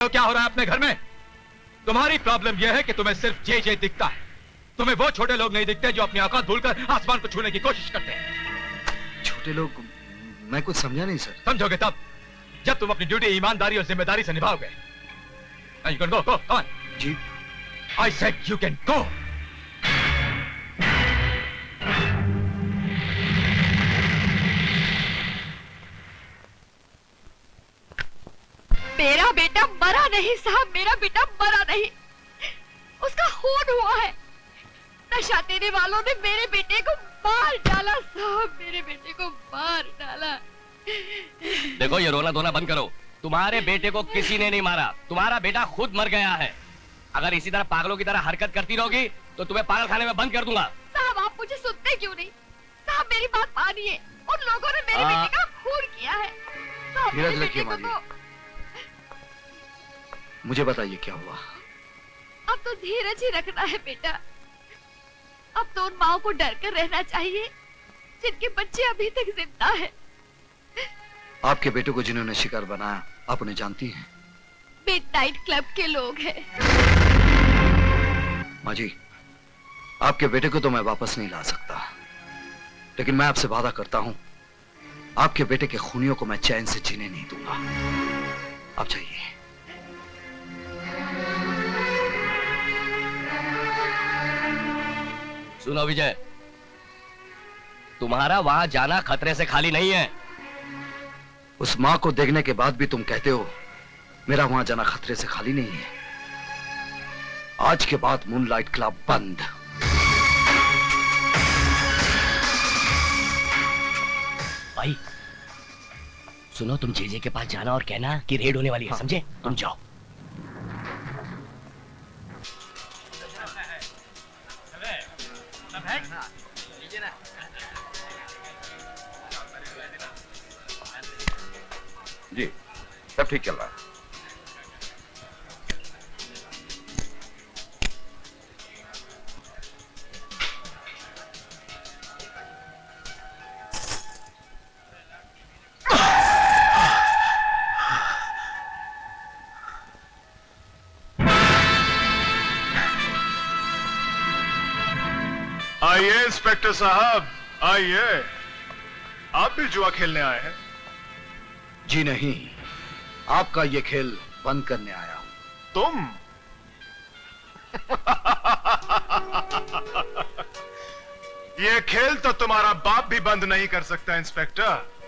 तो क्या हो रहा है अपने घर में? तुम्हारी प्रॉब्लम यह है कि तुम्हें सिर्फ जे दिखता है। तुम्हें वो छोटे लोग नहीं दिखते जो अपनी औकात भूलकर आसमान को छूने की कोशिश करते हैं। छोटे लोग? मैं कुछ समझा नहीं सर। समझोगे तब जब तुम अपनी ड्यूटी ईमानदारी और जिम्मेदारी से निभाओगे। You can go, come on. Ji. I said you can go. मेरा बेटा मरा नहीं साहब, मेरा बेटा मरा नहीं, उसका खून हुआ है। नशा देने वालों ने मेरे बेटे को मार डाला साहब, मेरे बेटे को मार डाला। देखो ये रोना धोना बंद करो। तुम्हारे बेटे को किसी ने नहीं मारा, तुम्हारा बेटा खुद मर गया है। अगर इसी तरह पागलों की तरह हरकत करती रहोगी तो तुम्हें पागल खाने में बंद कर दूंगा। साहब आप मुझे सुनते क्यों नहीं? साहब मेरी बात मानिए, उन लोगों ने मेरे बेटे का खून किया है। साहब मेरे बेटे को तो... मुझे बताइए क्या हुआ? अब तो धीरज ही रखना है बेटा। अब तो उन माओ को डर कर रहना चाहिए जिनके बच्चे अभी तक जिंदा है। आपके बेटे को जिन्होंने शिकार बनाया आप उन्हें जानती हैं? मिडनाइट क्लब के लोग हैं। माँ जी, आपके बेटे को तो मैं वापस नहीं ला सकता, लेकिन मैं आपसे वादा करता हूं आपके बेटे के खूनियों को मैं चैन से जीने नहीं दूंगा। आप जाइए। सुनो विजय, तुम्हारा वहां जाना खतरे से खाली नहीं है। उस मां को देखने के बाद भी तुम कहते हो मेरा वहां जाना खतरे से खाली नहीं है। आज के बाद मूनलाइट क्लब बंद। भाई सुनो, तुम जेजे के पास जाना और कहना कि रेड होने वाली है। समझे? तुम जाओ। जी सब ठीक चल रहा है। आइए इंस्पेक्टर साहब, आइए। आप भी जुआ खेलने आए हैं? जी नहीं, आपका ये खेल बंद करने आया हूं। तुम? ये खेल तो तुम्हारा बाप भी बंद नहीं कर सकता इंस्पेक्टर।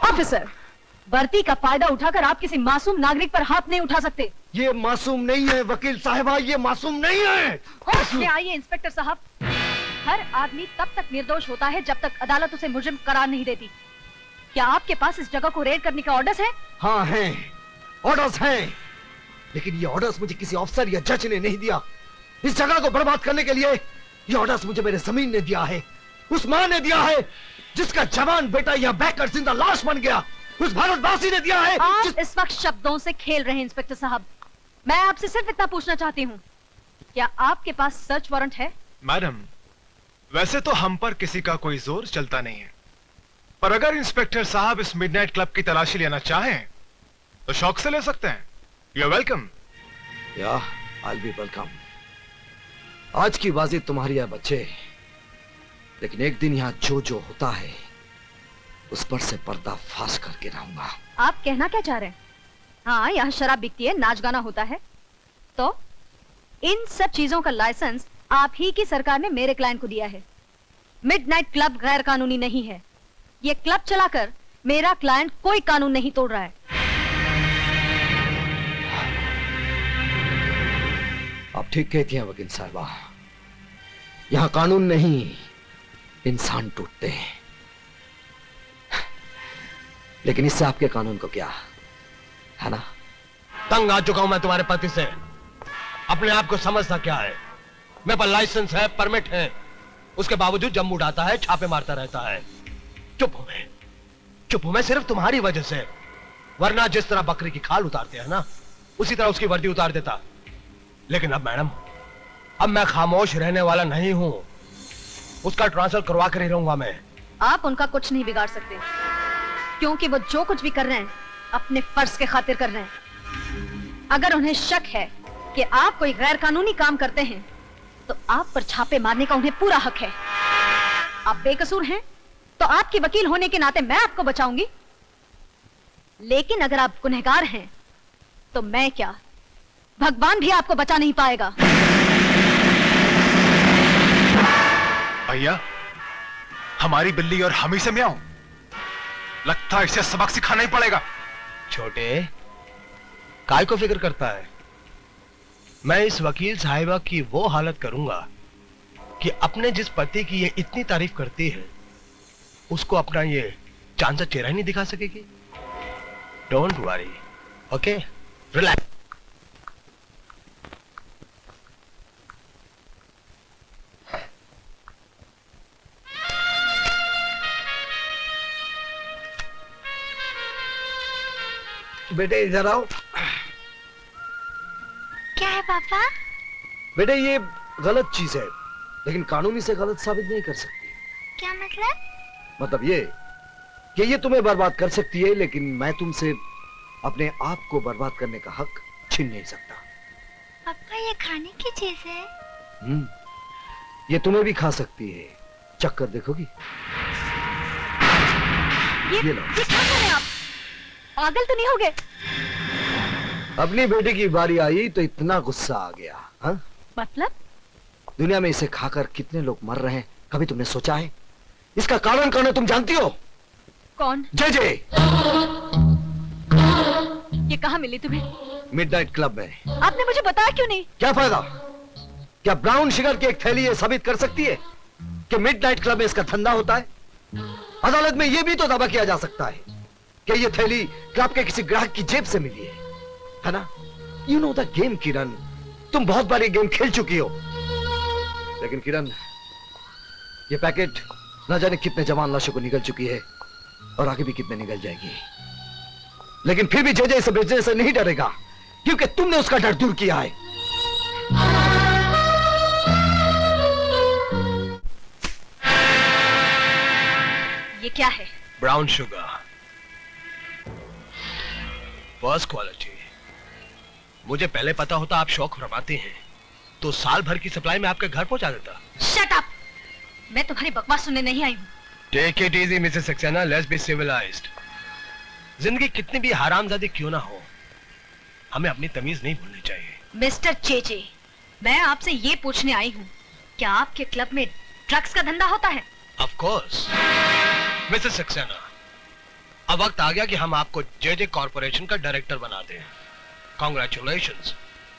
ऑफिसर, भर्ती का फायदा उठाकर आप किसी मासूम नागरिक पर हाथ नहीं उठा सकते। ये मासूम नहीं है वकील साहिबा, ये मासूम नहीं है। होश में आइए इंस्पेक्टर साहब। हर आदमी तब तक निर्दोष होता है जब तक अदालत उसे मुजरिम करार नहीं देती। क्या आपके पास इस जगह को रेड करने के ऑर्डर्स हैं? हाँ हैं, ऑर्डर्स हैं, लेकिन ये ऑर्डर्स मुझे किसी अफसर या जज ने नहीं दिया। इस जगह को बर्बाद करने के लिए ये ऑर्डर्स मुझे मेरे जमीन ने दिया है, उस मां ने दिया है जिसका जवान बेटा यहाँ बैठकर जिंदा लाश बन गया, उस भारतवासी ने दिया है। आप इस वक्त शब्दों से खेल रहे हैं इंस्पेक्टर साहब। मैं आपसे सिर्फ इतना पूछना चाहती हूँ, क्या आपके पास सर्च वारंट है? मैडम, वैसे तो हम पर किसी का कोई जोर चलता नहीं है, पर अगर इंस्पेक्टर साहब इस मिडनाइट क्लब की तलाशी लेना चाहें तो शौक से ले सकते हैं। You are welcome. या आई बी वेलकम। आज की बाजी तुम्हारी है बच्चे, लेकिन एक दिन यहाँ जो जो होता है उस पर से पर्दा फाश करके रहूंगा। आप कहना क्या चाह रहे हैं? हाँ, यहाँ शराब बिकती है, नाच गाना होता है, तो इन सब चीजों का लाइसेंस आप ही की सरकार ने मेरे क्लाइंट को दिया है। मिडनाइट क्लब गैर कानूनी नहीं है। ये क्लब चलाकर मेरा क्लाइंट कोई कानून नहीं तोड़ रहा है। आप ठीक कहती हैं वकील साहबा, यहाँ कानून नहीं इंसान टूटते हैं। लेकिन इससे आपके कानून को क्या है ना? तंग आ चुका हूं मैं तुम्हारे पति से। अपने आप को समझता क्या है? मेरे पास लाइसेंस है, परमिट है, उसके बावजूद जम उड़ाता है, छापे मारता रहता है। चुप हूं मैं सिर्फ तुम्हारी वजह से, वरना जिस तरह बकरी की खाल उतारते हैं ना, उसी तरह उसकी वर्दी उतार देता। लेकिन अब मैडम, अब मैं खामोश रहने वाला नहीं हूं। उसका ट्रांसफर करवा कर ही रहूंगा मैं। आप उनका कुछ नहीं बिगाड़ सकते, क्योंकि वो जो कुछ भी कर रहे हैं अपने फर्ज के खातिर कर रहे हैं। अगर उन्हें शक है कि आप कोई गैर कानूनी काम करते हैं, तो आप पर छापे मारने का उन्हें पूरा हक है। आप बेकसूर हैं, तो आपकी वकील होने के नाते मैं आपको बचाऊंगी। लेकिन अगर आप गुनहगार हैं, तो मैं क्या, भगवान भी आपको बचा नहीं पाएगा। भैया, हमारी बिल्ली और हम ही से म्याऊं। लगता है इसे सबक सिखाना ही पड़ेगा। छोटे, काय को फिक्र करता है? मैं इस वकील साहिबा की वो हालत करूंगा कि अपने जिस पति की ये इतनी तारीफ करती है, उसको अपना ये चांद सा चेहरा ही नहीं दिखा सकेगी। Don't worry, okay, relax. बेटे इधर आओ। क्या है पापा? बेटे ये गलत चीज है, लेकिन कानूनी से गलत साबित नहीं कर सकती। क्या मतलब? मतलब ये कि ये तुम्हें बर्बाद कर सकती है, लेकिन मैं तुमसे अपने आप को बर्बाद करने का हक छीन नहीं सकता। पापा, ये खाने की चीज है। ये तुम्हें भी खा सकती है, चक्कर देखोगी? ये लो। ये क्या कर रहे हैं आप? पागल तो नहीं हो गए? अपनी बेटे की बारी आई तो इतना गुस्सा आ गया। हाँ? मतलब? दुनिया में इसे खाकर कितने लोग मर रहे हैं, कभी तुमने सोचा है? इसका कारण कौन है तुम जानती हो? कौन? जय जय। ये कहाँ मिली तुम्हें? मिडनाइट क्लब में। आपने मुझे बताया क्यों नहीं? क्या फायदा? क्या ब्राउन शुगर की एक थैली ये साबित कर सकती है कि मिडनाइट क्लब में इसका धंधा होता है? अदालत में यह भी तो दावा किया जा सकता है कि ये थैली क्लब के किसी ग्राहक की जेब से मिली है ना? यू नो द गेम किरण, तुम बहुत बार ये गेम खेल चुकी हो। लेकिन किरण, ये पैकेट न जाने कितने जवान लाशों को निगल चुकी है और आगे भी कितने निगल जाएगी। लेकिन फिर भी जय जय इसे बेचने से नहीं डरेगा, क्योंकि तुमने उसका डर दूर किया है। ये क्या है? Brown sugar, first quality. मुझे पहले पता होता आप शौक फरमाते हैं तो साल भर की सप्लाई में आपके घर पहुंचा देता। Shut up! मैं तुम्हारी बकवास सुनने नहीं आई हूँ। Take it easy Mrs Saxena, let's be civilised. जिंदगी कितनी भी हरामजादी क्यों ना हो, हमें अपनी तमीज नहीं भूलनी चाहिए। मिस्टर चेचे, मैं आपसे ये पूछने आई हूँ, क्या आपके क्लब में ड्रग्स का धंधा होता है? ऑफ कोर्स मिसेस सक्सेना, अब वक्त आ गया कि हम आपको जेजे कॉर्पोरेशन का डायरेक्टर बना दें। Congratulations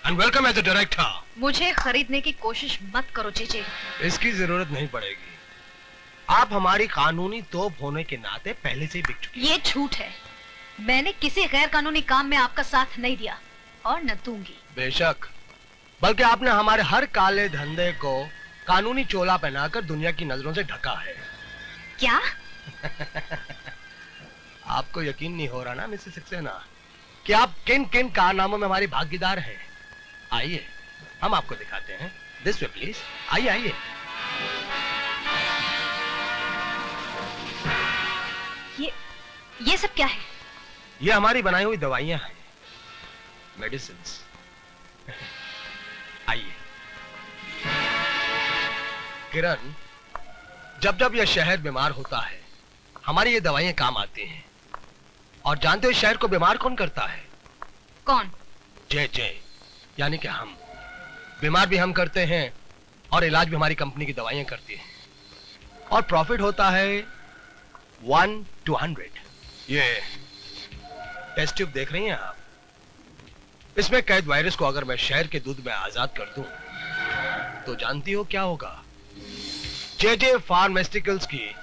and welcome as a director. मुझे खरीदने की कोशिश मत करो चेचे। इसकी जरूरत नहीं पड़ेगी, आप हमारी कानूनी तोप होने के नाते पहले से ही बिक चुकी। ये झूठ है, मैंने किसी गैर कानूनी काम में आपका साथ नहीं दिया और न दूंगी। बेशक, बल्कि आपने हमारे हर काले धंधे को कानूनी चोला पहनाकर दुनिया की नजरों से ढका है। क्या? आपको यकीन नहीं हो रहा ना मिसेस सक्सेना कि आप किन किन कारनामों में हमारी भागीदार हैं। आइए हम आपको दिखाते हैं। दिस वे प्लीज, आइए आइए। ये सब क्या है? ये हमारी बनाई हुई दवाइयां हैं, मेडिसिन्स। आइए। किरण, जब जब यह शहर बीमार होता है हमारी ये दवाइयां काम आती हैं। और जानते हो इस शहर को बीमार कौन करता है? कौन? जय जय, यानी कि हम। बीमार भी हम करते हैं और इलाज भी हमारी कंपनी की दवाइयां करती हैं। और प्रॉफिट होता है 1 to 100। ये टेस्ट ट्यूब देख रही हैं आप? इसमें कैद वायरस को अगर मैं शहर के दूध में आजाद कर दूं तो जानती हो क्या होगा? जे फार्मास्यूटिकल्स की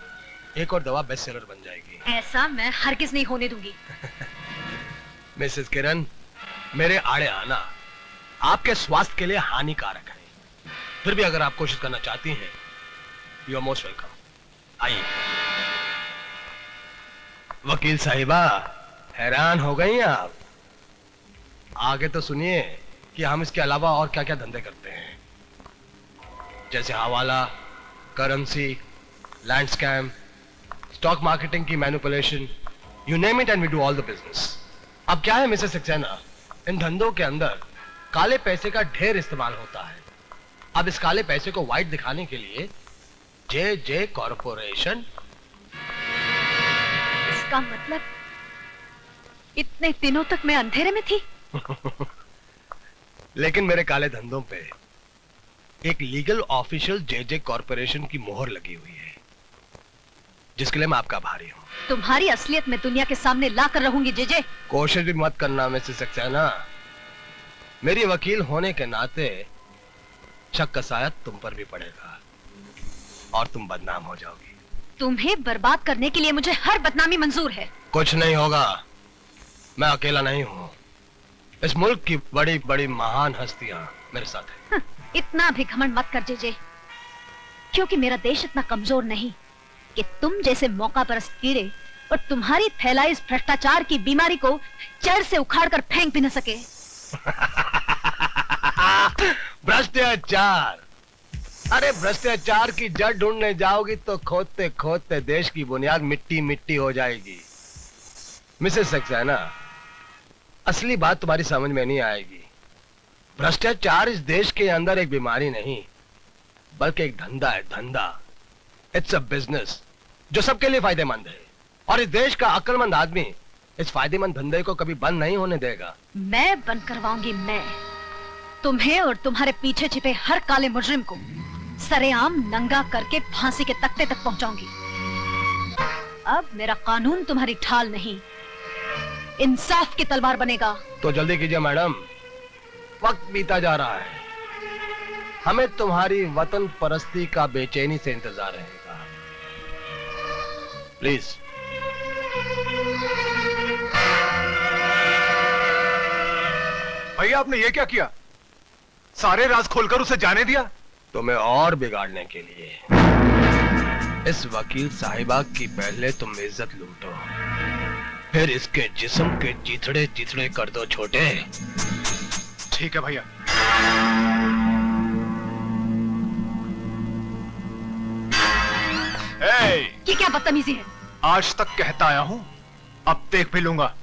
एक और दवा बेस्ट सेलर बन जाएगी। ऐसा मैं हरगिज नहीं होने दूंगी। मिसेस किरण, मेरे आड़े आना आपके स्वास्थ्य के लिए हानिकारक है। फिर भी अगर आप कोशिश करना चाहती हैं, यू आर मोस्ट वेलकम। आइए। वकील साहिबा, हैरान हो गई आप? आगे तो सुनिए कि हम इसके अलावा और क्या क्या धंधे करते हैं, जैसे हवाला, currency, land scam, stock marketing की manipulation, you name it and we do all the business. अब क्या है मिसेस सक्सेना, इन धंधों के अंदर काले पैसे का ढेर इस्तेमाल होता है। अब इस काले पैसे को व्हाइट दिखाने के लिए जे कॉर्पोरेशन। इसका मतलब इतने दिनों तक मैं अंधेरे में थी। लेकिन मेरे काले धंधों पे एक लीगल ऑफिशियल जे कॉर्पोरेशन की मोहर लगी हुई है, जिसके लिए मैं आपका आभारी हूं। तुम्हारी असलियत मैं दुनिया के सामने ला कर रहूंगी जे। कोशिश भी मत करना मिसेस सक्सेना। मेरी वकील होने के नाते शक का साया तुम पर भी पड़ेगा और तुम बदनाम हो जाओगी। तुम्हें बर्बाद करने के लिए मुझे हर बदनामी मंजूर है। कुछ नहीं होगा, मैं अकेला नहीं हूं। इस मुल्क की बड़ी बड़ी महान हस्तियां मेरे साथ हैं। इतना भी घमंड मत कर जे, क्योंकि मेरा देश इतना कमजोर नहीं कि तुम जैसे मौका परस्त कीड़े और तुम्हारी फैलाई इस भ्रष्टाचार की बीमारी को जड़ से उखाड़ कर फेंक भी न सके। भ्रष्टाचार? अरे भ्रष्टाचार की जड़ ढूंढने जाओगी तो खोदते खोदते देश की बुनियाद मिट्टी मिट्टी हो जाएगी। मिसेस सक्सेना, असली बात तुम्हारी समझ में नहीं आएगी। भ्रष्टाचार इस देश के अंदर एक बीमारी नहीं बल्कि एक धंधा है, धंधा। इट्स अ बिजनेस जो सबके लिए फायदेमंद है, और इस देश का अक्लमंद आदमी इस फायदेमंद धंधे को कभी बंद नहीं होने देगा। मैं बंद करवाऊंगी। मैं तुम्हें और तुम्हारे पीछे छिपे हर काले मुजरिम को सरेआम नंगा करके फांसी के तख्ते तक पहुंचाऊंगी। अब मेरा कानून तुम्हारी ढाल नहीं, इंसाफ की तलवार बनेगा। तो जल्दी कीजिए मैडम, वक्त बीता जा रहा है। हमें तुम्हारी वतन परस्ती का बेचैनी से इंतजार रहेगा। प्लीज। भैया, आपने ये क्या किया? सारे राज खोलकर उसे जाने दिया? तुम्हें और बिगाड़ने के लिए। इस वकील साहिबा की पहले तुम इज्जत लूटो, फिर इसके जिस्म के चिथड़े चिथड़े कर दो छोटे। ठीक है भैया। ये क्या बदतमीजी है? आज तक कहता आया हूं, अब देख भी लूंगा।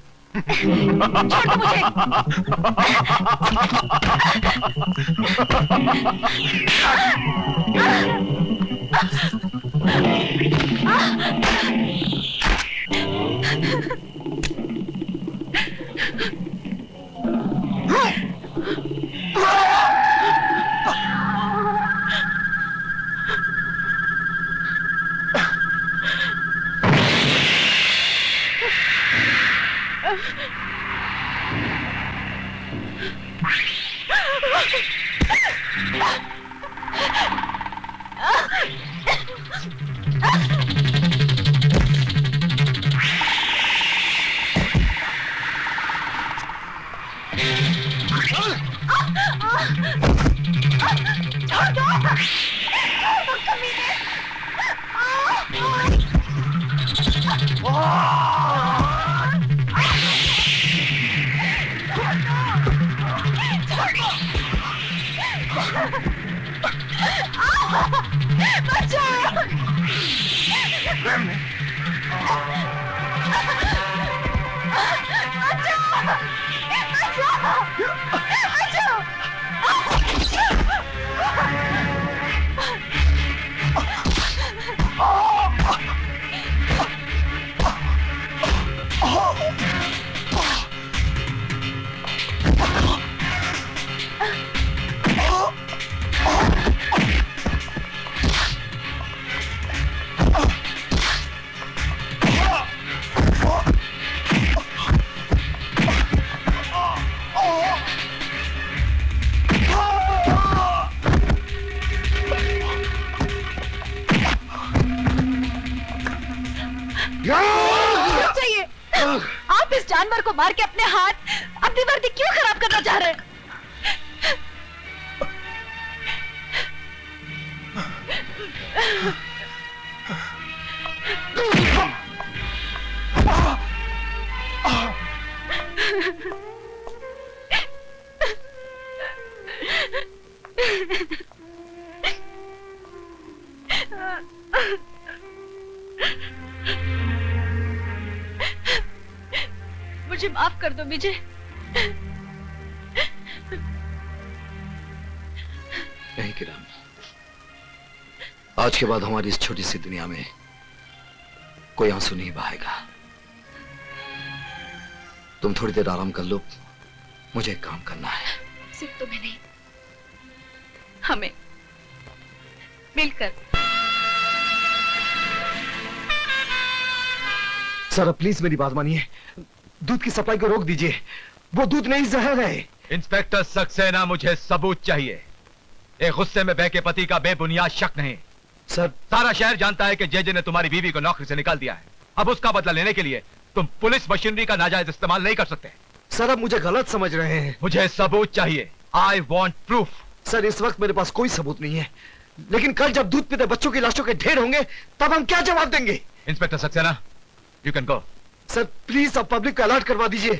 छोड़ दो मुझे। छोड़ दो कमीने। जानवर को मार के अपने हाथ अपनी वर्दी क्यों खराब करना चाह रहे हैं? मुझे माफ कर दो विजय। नहीं किरण, आज के बाद हमारी इस छोटी सी दुनिया में कोई आंसू नहीं बहाएगा। तुम थोड़ी देर आराम कर लो, मुझे एक काम करना है। सिर्फ तुम्हें नहीं, हमें मिलकर। सर अब प्लीज मेरी बात मानिए, दूध की सप्लाई को रोक दीजिए। वो दूध नहीं जहर है। इंस्पेक्टर सक्सेना, मुझे सबूत चाहिए। एक गुस्से में बहके पति का बेबुनियाद शक नहीं। सर सारा शहर जानता है कि जेजे ने तुम्हारी बीवी को नौकरी से निकाल दिया है। अब उसका बदला लेने के लिए तुम पुलिस मशीनरी का नाजायज इस्तेमाल नहीं कर सकते। सर अब मुझे गलत समझ रहे हैं। मुझे सबूत चाहिए। I want proof. सर इस वक्त मेरे पास कोई सबूत नहीं है, लेकिन कल जब दूध पीते बच्चों की लाशों के ढेर होंगे तब हम क्या जवाब देंगे? Inspector Saxena, you can go. Sir please अब पब्लिक को अलर्ट करवा दीजिए।